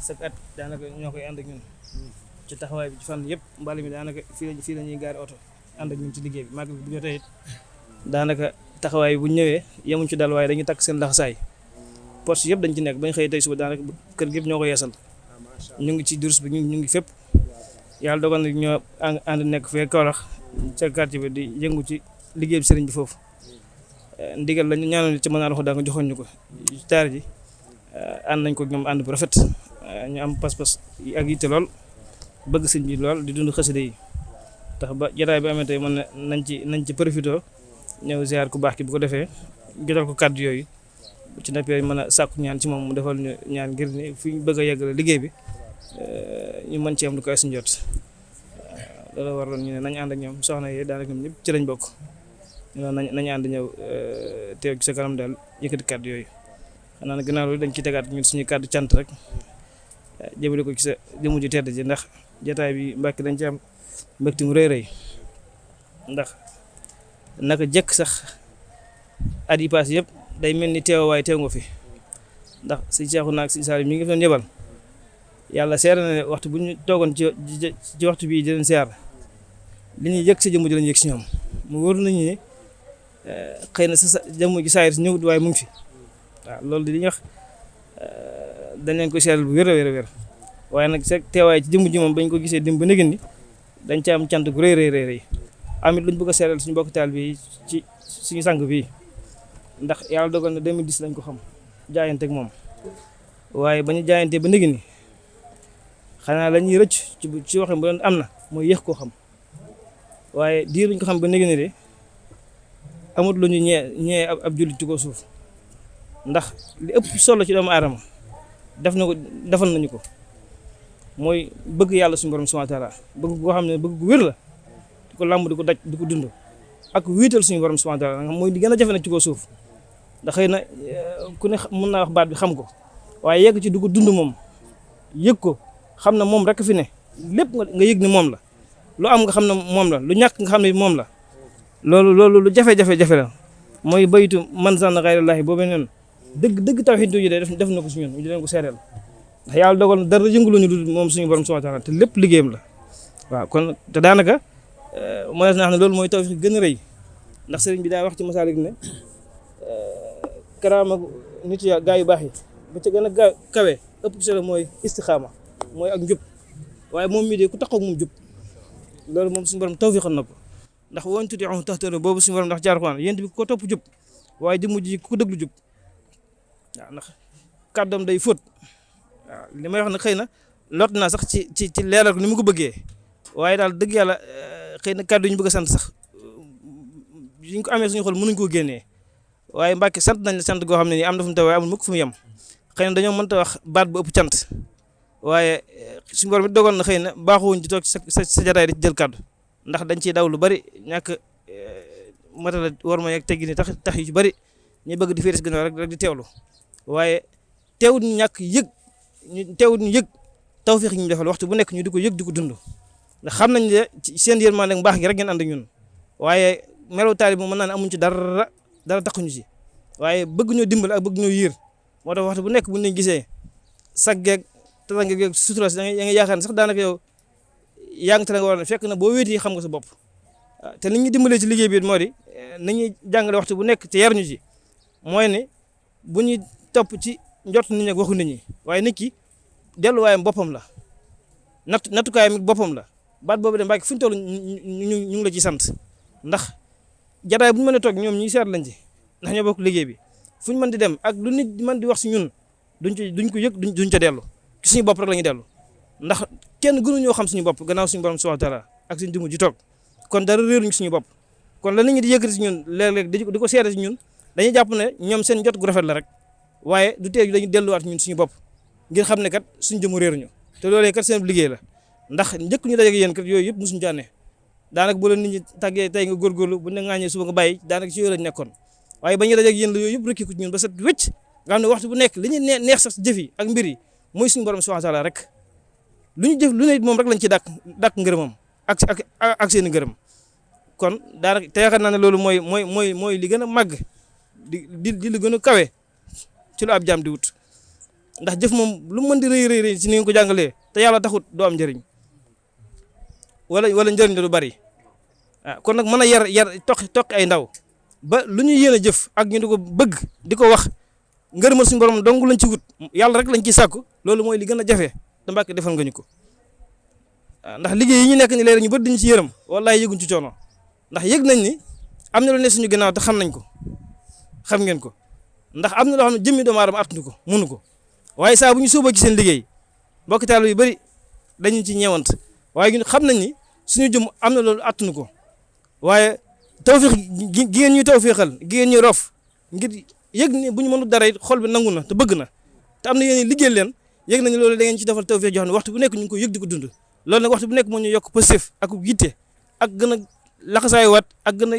chaque at daanaka ñoo koy ànd ak ñun ci taxawaay bi ci fan yëpp mbali mi daanaka fii la ñuy gaari oto ànd ak ñun ci liggéey bi màggal bi bu jotee it daanaka taxawaay bi bu ñëwee yemuñ ci dal waaye dañuy takk seen laxasaay poste yëpp dañ ci nekk bañ xëy tey suba daanaka kër gi yëpp ñoo ko yeesal ñu ngi ci durus bi ñu ngi fépp yàlla dogal na ñoo ànd nekk fee Kaolack ca quartier bi di yëngu ci liggéey bi sëriñ bi foofu ndigal lañu ñaanal ci mën a alxu daa nga joxoon ñu ko ci taar ji ànd nañ ko ñoom ànd bu rafet ñu am pas-pas ak yitte lool bëgg sëñ bi lool di dund xasida yi tax ba jotaay bi amee tey mën nañ ci profité ñëw ziar ku baax ki bu ko defee jotal ko kàddu yooyu ci nappee mën a sàkku ñaan ci moom mu defal ñu ñaan ngir ni fi ñu bëgg a yeggale liggéey bi ñu mën ci am lu koy suñu jot loolu waraloon ñu ne nañ ànd ak ñoom soxna yi daanaka ñoom ñëpp ci lañ bokk nañ ànd ñëw teew ci sa kanam daal yëkkati kàddu yooyu xanaa nag ginnaaw loolu dañ ci tegaat ñun suñu kàddu cant rek jëmale ko ci sa jëmu ji tedd ji ndax jotaay bi Mbàkke dañ ci am mbégte mu rëy rëy ndax naka jëkk sax at yi paas yëpp day mel ni teew waaye teew nga fi ndax si Seexu naag si Saali mi ngi fi doon yebal yàlla seer na ne waxtu bu ñu toogoon ci waxtu bii di leen seer li ñuy yëg sa jëmm ji lañu yëg si ñoom mu wóor nañu ne xëy na sa jëmm ji saayir si ñëwut waaye mu ngi fi waaw loolu di li ñuy wax dañ leen ko seeral bu wér a wér waaye nag sa teewaay ci jëmm ji moom bañ ko gisee dim ba nëgën ni dañ ci am cant gu rëy rëy amit luñ bëgg a seeral suñu bokk taal bi ci suñu sang bii ndax yàlla dogal na 2010 lañ ko xam jaayante ak moom waaye ba ñu jaayantee ba nëgën ni xanaa la ñuy rëcc ci waxin bu doon am na mooy yéex koo xam waaye diir luñ ko xam ba nëgën ni de amut lu ñu ñee ab jullit ci ko suuf ndax li ëpp solo ci doomu aadama defal nañu ko mooy bëgg yàlla suñu borom subhanahu wa taala bëgg goo xam ne bëgg gu wér la di ko làmb di ko daj di ko dund ak wiital suñu borom subhanahu wa taala nga mooy di gën a jafe nag ci ko suuf ndax xëy na ku ne mën naa wax baat bi xam ko waaye yegg ci du ko dund moom yëg ko xam na moom rek fi ne lépp nga yëg ni moom la lu am nga xam ne moom la lu ñàkk nga xam ne moom la loolu lu jafe-jafe la mooy baytu man zanna ghayrallahi boobu noonu dëgg tawhid yi def na ko si ñun ñu leen ko seereel ndax yàlla dogal na dara yëngaluñu du moom suñu borom subhanahu wa taala te lépp liggéeyam la waaw kon te daanaka mooy naa xam ne loolu mooy tawfiq gën a rëy ndax sëriñ bi daa wax ci masaalik ne karaama nit ya gaa yu baax yi ba ca gën a kawe ëpp solo mooy istixaama mooy ak njub waaye moom mii de ku taxaw moom jub loolu moom suñu borom tawfiqal na ko ndax woon tuuti am taxtaro boobu suñu borom ndax jaar ko yéen bi ko topp jub waaye di mujj ku déglu jub waaw ndax kàddoom day fóot waaw li may wax nag xëy na lot naa sax ci leeral ko ni mu ko bëggee waaye daal dëgg yàlla xëy na kàddu yi ñu bëgg a sant sax yi ñu ko amee suñu xol mënuñ koo génnee waaye Mbàkke sant nañ la sant goo xam ne nii am na fu mu taw waaye amul mukk fu mu yem xëy na dañoo mënta wax baat bu ëpp cant waaye suñu borom it dogal na xëy na baaxuwuñ di toog sa jataay di ci jël kàddu ndax dañ ciy daw lu bari ñàkk matala war ma yeeg teggi ni tax yu ci bari ñu bëgg di féetes gannaaw rek di teewlu waaye teewut ñu ñàkk yëg ñu yëg tawfiix ñu defal waxtu bu nekk ñu di ko yëg di ko dund ndax xam nañ ne seen yërmande mbaax gi rek ngeen ànd ak ñun waaye melaw taalib moom mën naa ne amuñ ci dara taxuñu ci waaye bëgg ñoo dimbal ak bëgg ñoo yiir moo tax waxtu bu nekk buñ leen gisee saggeeg tasangeeg sutura si da nga yaakaar ne sax daanaka yow yaa ngi te nga war a fekk na boo wéeti xam nga sa bopp te nit ñi dimbalee ci liggéey bi moo di nañuy jàngale waxtu bu nekk te yar ñu ci mooy ne bu ñuy topp ci njort nit ñi ak waxu nit ñi waaye nit ki delluwaayam boppam la nattukaayam boppam la baat boobu de Mbàkke fu ñu toll ñu ngi la ci sant ndax jataay bu ñu mën a toog ñoom ñuy seet lañ ci ndax ñoo bokk liggéey bi fu ñu mën di dem ak lu nit mën di wax si ñun duñ ko yëg duñ ca dellu ci suñu bopp rek la ñuy dellu ndax kenn gënuñoo xam suñu bopp gannaaw suñu borom subhanahu wa taala ak suñu jëmm ji toog kon dara réeruñ suñu bopp kon la nit ñi di yëkkati si ñun léeg-léeg di ko seede si ñun dañuy jàpp ne ñoom seen jot gu rafet la rek waaye du tee dañuy delluwaat ñun suñu bopp ngir xam ne kat suñu jëmm réeruñu te loolee kat seen liggéey la ndax njëkk ñu dajeeg yéen kat yooyu yëpp mosuñu jaane daanaka bu la nit ñi tàggee tey nga góorgóorlu bu ne ŋaañee suba nga bàyyi daanaka ci yooyu lañ nekkoon waaye ba ñu dajeeg yéen la yooyu yëpp rëkki ko ci ñun ba set wécc nga xam ne waxtu bu nekk li ñuy neex sax jëf yi ak mbir yi mooy suñu borom subhanahu wa taala rek lu ñu jëf lu ne moom rek lañ ci dàkk ngërëmam ak seen ngërëm kon daanaka te yaakaar naa ne loolu mooy li gën a màgg di li gën a kawe ci lu ab jaam di wut ndax jëf moom lu mën di rëy rëy ci ni nga ko jàngalee te yàlla taxut doo am njëriñ wala njëriñ la du bari kon nag mën a yar toqi ay ndaw ba lu ñu yéene jëf ak ñu di ko bëgg di ko wax ngërëmal suñu borom dong lañ ci wut yàlla rek lañ ciy sàkku loolu mooy li gën a jafe te Mbàkke defal nga ñu ko ndax liggéey yi ñu nekk ni léegi ñu bëri dañu ci yërëm wallaay yëguñ ci coono ndax yëg nañ ni am na lu ne suñu ginnaaw te xam nañ ko xam ngeen ko ndax am na loo xam ne jëmmi doomu aadama attunu ko mënu ko waaye saa bu ñu sóoboo ci seen liggéey mbokki taal yu bëri dañu ci ñeewant waaye ñun xam nañ ni suñu jëm am na loolu attunu ko waaye tawfiix gi ngeen ñuy tawfiixal gi ngeen ñuy rof ngir yëg ni bu ñu mënul dara it xol bi nangu na te bëgg na te am na yéen liggéey leen yëg nañu loolu da ngeen ci defal tawfiix joo xam ne waxtu bu nekk ñu ngi ko yëg di ko dund loolu nag waxtu bu nekk moo ñu yokk positif ak yitte ak gën a laxasaay waat ak gën a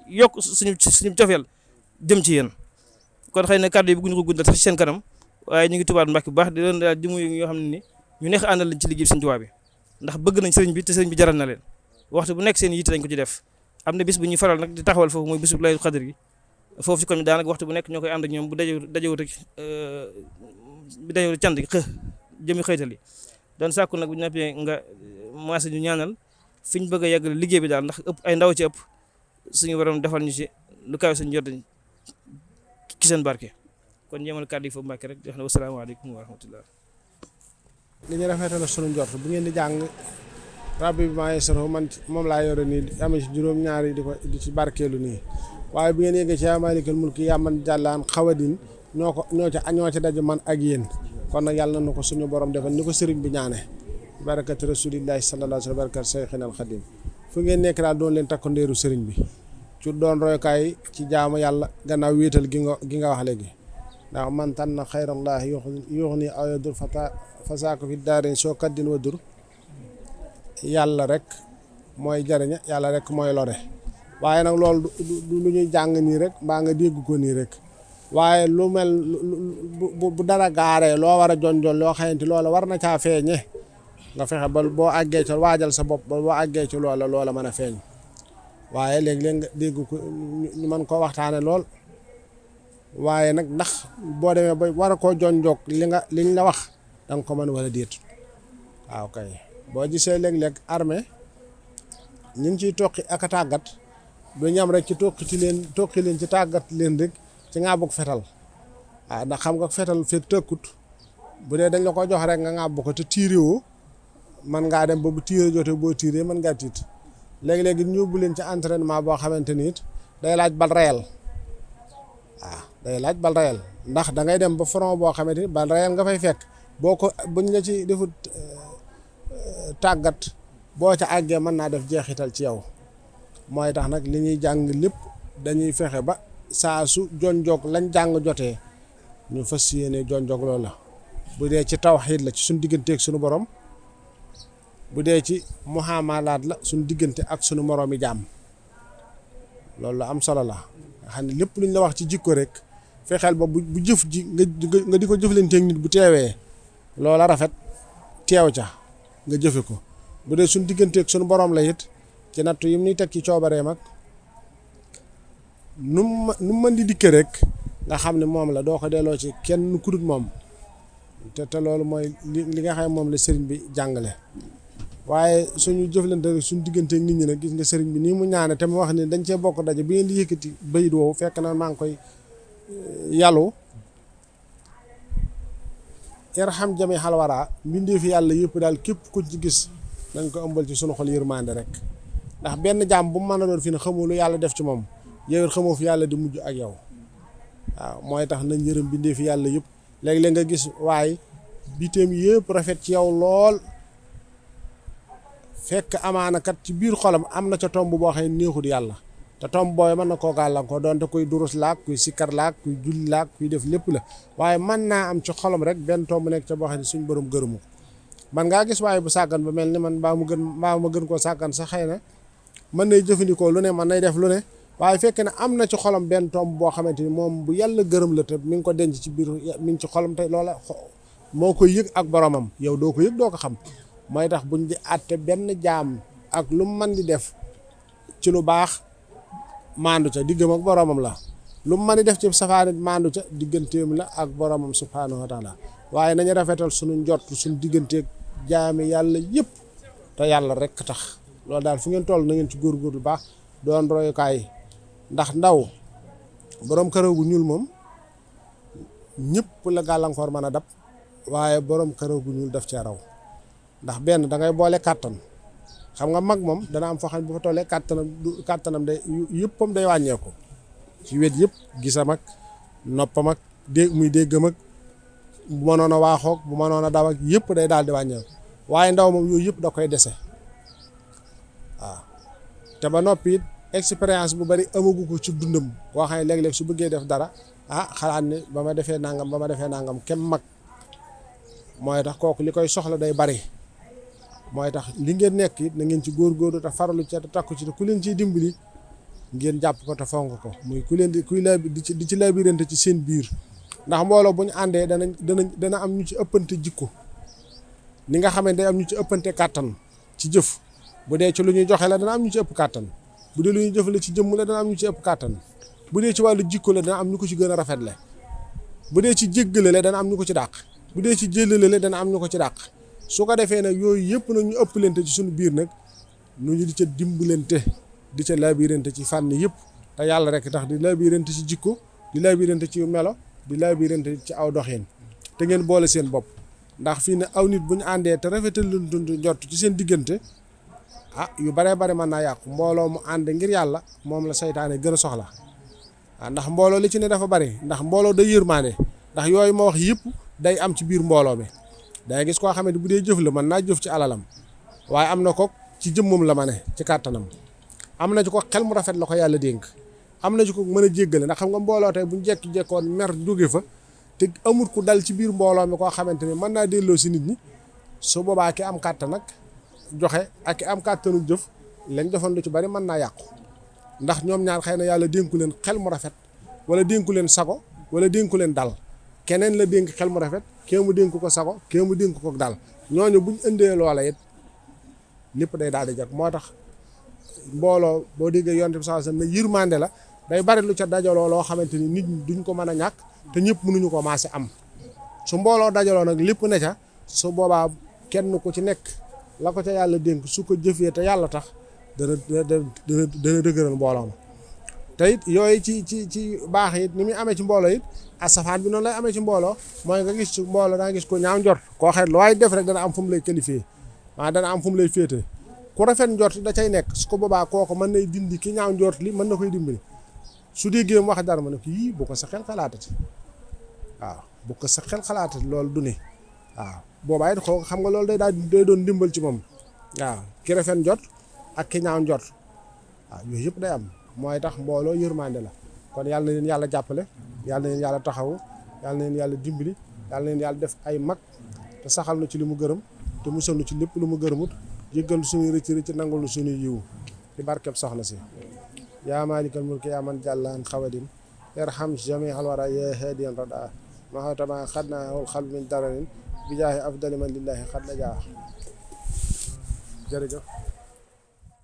yokk suñu cofeel jëm ci yéen kon xëy na kàddu yi bëgguñu ko guddal sax ci seen kanam waaye ñu ngi tubaat Mbàkke bu baax di leen daal jëmu yoo xam ne ni ñu neex àndal lañ ci liggéey Sëriñ Tuubaa bi ndax bëgg nañ sëriñ bi te sëriñ bi jaral na leen waxtu bu nekk seen yitte lañ ko ci def am na bis bu ñuy faral nag di taxawal foofu mooy bisu Laylatul Qadr gi foofu ci koñ daanaka waxtu bu nekk ñoo koy ànd ak ñoom bu dajewut ak bi dajewut cant gi jëmi xëytal yi doon sàkku nag bu ñu noppee nga maase ñu ñaanal fi ñu bëgg a yàggale liggéey bi daal ndax ëpp ay ndaw ci ëpp suñu borom defal ñu ci lu kaw suñu jot ci seen barke kon ñeemal kàddu yi foofu Mbàkke rek di wax ne wasalaamaaleykum wa rahmatullah li ñu rafetal sunu njort bu ngeen di jàng rabbi bi maa yasaro man moom laa yore nii amee ci juróom-ñaari di ci barkeelu nii waaye bu ngeen yeggee ci yaa maalikal mulki yaa man jàllaan xawadin ñoo ca daje man ak yéen kon nag yàlla na ko suñu borom defal ni ko sëriñ bi ñaane barakati rasulillahi sallallahu alayhi wa sallam barakati seyxinal xadim fu ngeen nekk daal doon leen takko ndeeru sëriñ bi ci doon roykaay ci jaamu yàlla gannaaw wéetal gi nga wax léegi ndax man tànn xayrallahi yuux ni aw yadur fasaako fi daarin soo kaddin wa dur yàlla rek mooy jariña yàlla rek mooy lore waaye nag loolu du lu ñuy jàng nii rek mbaa nga dégg ko nii rek waaye lu mel bu dara gaaree loo war a jonjoon loo xamante loola war na caa feeñe nga fexe ba boo àggee ca waajal sa bopp ba boo àggee ci loola mën a feeñ waaye léeg-léeg nga dégg ko ñu mën koo waxtaane lool waaye nag ndax boo demee ba war a koo jonjoog liñ la wax da nga ko mën wala déet waaw kay boo gisee léeg-léeg armée ñu ngi ciy toqi ak a tàggat du ñam rek ci toqi leen ci tàggat leen rek ci ngaa bëgg fetal waaw ndax xam nga fetal fekk tëkkut bu dee dañ la ko jox rek nga ŋàbb ko te tiiré woo man ngaa dem ba bu tiiré jotee boo tiiree mën ngaa tiit léegi-léegi ñu yóbbu leen ci entraînement boo xamante ni it day laaj bal réel waaw day laaj bal réel ndax da ngay dem ba front boo xamante ni bal réel nga fay fekk boo ko buñ la ci defut tàggat boo ca àggee mën naa def jeexital ci yow mooy tax nag li ñuy jàng lépp dañuy fexe ba saa su jonjoog lañ jàng jotee ñu fas yéene jonjoog loolu la bu dee ci tawxiid la ci suñ digganteeg suñu borom bu dee ci muhaamalaat la suñ diggante ak suñu moroomi jaam loolu la am solo la nga xam ne lépp luñ la wax ci jikko rek fexeel ba bu jëf ji nga di ko jëflanteeg nit bu teewee loola rafet teew ca nga jëfe ko bu dee suñ digganteeg suñu borom la it ci nattu yim ni teg ci coobareem ak nu mën di dikke rek nga xam ne moom la doo ko delloo ci kenn ku dul moom te loolu mooy li nga xam ne moom la sëriñ bi jàngale waaye suñu jëflante rek suñu digganteeg nit ñi nag gis nga sëriñ bi nii mu ñaane te mu wax ni dañ cee bokk daje bi ngeen di yëkkati bayit woowu fekk na maa ngi koy yàllu irham jami xalwara mbindee fi yàlla yëpp daal képp ku ci gis nañ ko ëmbal ci sunu xol yërmande rek ndax benn jaam bu mu mën a doon fi ne xamoo lu yàlla def ci moom yow it xamoo fi yàlla di mujj ak yow waaw mooy tax nañ yërëm mbindee fi yàlla yëpp léeg-léeg nga gis waaye biteem yëpp rafet ci yow lool fekk amaana kat ci biir xolam am na ca tomb boo xam ne neexut yàlla te tomb booy mën na koo gàllankoor doonte kuy durus laak kuy sikkar laak kuy julli laak kuy def lépp la waaye mën naa am ci xolam rek benn tomb nekk ca boo xam ne suñ borom gërëmu ko man ngaa gis waaye bu sàggan ba mel ni man mbaa ma gën koo sàggan sax xëy na mën nay jëfandikoo lu ne mën nay def lu ne waaye fekk ne am na ci xolam benn tomb boo xamante ni moom bu yàlla gërëm la te mi ngi ko denc ci biir mi ngi ci xolam te loola moo koy yëg ak boromam yow doo ko yëg doo ko xam mooy tax buñ di àtte benn jaam ak lu mu mën di def ci lu baax maandu ca diggam ak boromam la lu mu mën di def ci safaanit maandu ca digganteem la ak boromam subhaanahu wa taala waaye nañu rafetal suñu njort suñu digganteeg jaami yàlla yëpp te yàlla rek tax loolu daal fu ngeen toll na ngeen ci góorgóorlu bu baax doon royukaay ndax ndaw borom karaw gu ñuul moom ñëpp la gàllankoor mën a dab waaye borom karaw gu ñuul daf cee raw ndax benn da ngay boole kàttan xam nga mag moom dana am foo xam ne bu fa tollee kàttanam day yëppam day wàññeeku ci wet yëpp gisam ak noppam ak muy déggam ak bu mënoon a waaxoog bu mënoon a daw ak yëpp day daal di wàññeeku waaye ndaw moom yooyu yëpp da koy dese waaw te ba noppi it expérience bu bari amagu ko ci dundam koo xam ne léeg-léeg su bëggee def dara xalaat ne ba ma defee nangam kem mag mooy tax kooku li koy soxla day bari mooy tax li ngeen nekk it na ngeen ci góorgóorlu te faralu ci te takku ci te ku leen ciy dimbali ngeen jàpp ko te fonk ko muy ku leen di ci labirante ci seen biir ndax mbooloo bu ñu àndee dana am ñu ci ëppante jikko ni nga xamante day am ñu ci ëppante kàttan ci jëf bu dee ci lu ñuy joxe la dana am ñu ci ëpp kàttan bu dee lu ñuy jëfale ci jëmm la dana am ñu ci ëpp kàttan bu dee ci wàllu jikko la dana am ñu ko ci gën a rafetle bu dee ci jéggale la dana am ñu ko ci dàq bu dee ci jëlale la dana am ñu ko ci dàq su ko defee nag yooyu yëpp nag ñu ëppalante ci suñu biir nag nu ñu di ca dimbalante di ca labirante ci fànn yëpp te yàlla rek tax di labirante ci jikko di labirante ci melo di labirante ci aw doxin te ngeen boole seen bopp ndax fii ne aw nit bu ñu àndee te rafetal lu dund njort ci seen diggante yu baree bari mën naa yàqu mbooloo mu ànd ngir yàlla moom la saytaane gën a soxla ndax mbooloo li ci ne dafa bari ndax mbooloo day yërmaande ndax yooyu ma wax yëpp day am ci biir mbooloo mi day gis koo xam ne bu dee jëf la mën naa jëf ci alalam waaye am na ko ci jëmmam la ma ne ci kàttanam am na ci ko xel mu rafet la ko yàlla dénk am na ci ko mën a jéggale ndax xam nga mbooloo tey buñ jekki-jekkoon mer jóge fa te amut ku dal ci biir mbooloo mi koo xamante ni mën naa delloo si nit ñi su boobaa ki am kàttan nag joxe ak ki am kàttanu jëf lañ defoon lu ci bari mën naa yàqu ndax ñoom ñaar xëy na yàlla dénku leen xel mu rafet wala dénku leen sago wala dénku leen dal keneen la dénk xel mu rafet kee mu dénk ko sago kee mu dénk ko dal ñooñu buñ indee loola it lépp day daal di jag moo tax mbooloo boo déggee yonent bi sallallahu alayhi wasallam ne yërmande la day bari lu ca dajaloo loo xamante ni nit ñi duñ ko mën a ñàkk te ñëpp mënuñu ko maase am su mbooloo dajaloo nag lépp ne ca su boobaa kenn ku ci nekk la ko ca yàlla dénk su ko jëfee te yàlla tax dana dëgëral mbooloo ma te it yooyu ci baax it ni muy amee ci mbooloo it asafaan bi noonu lay amee ci mbooloo mooy nga gis ci mbooloo danga gis ko ñaaw njort koo xeet lu waaye def rek dana am fu mu lay qualifié dana am fu mu lay féete ku rafet njort da cay nekk su ko boobaa kooku mën nay dindi ki ñaaw njort li mën na koy dimbali su déggee mu wax dara ma ne ko yii bu ko sa xel xalaatati waaw bu ko sa xel xalaatati loolu du ne waaw boobaa it kooku xam nga loolu day doon dimbal ci moom waaw ki rafet njort ak ki ñaaw njort waaw yooyu yëpp day am mooy tax mbooloo yërmande la kon yàlla na leen yàlla jàppale yàlla na leen yàlla taxawu yàlla na leen yàlla dimbali yàlla na leen yàlla def ay mag te saxal na ci li mu gërëm te musal na ci lépp lu mu gërëmut jéggal suñuy rëcc nangul na suñuy yiwu ci barkeb soxna si yaa maalikal mulki yaa man jàllaan xawadin irham jami alwara ya hadiyan rada maxatama xad na wal xal min dararin bi jaahi afdali man lillahi xad na jaa jërëjëf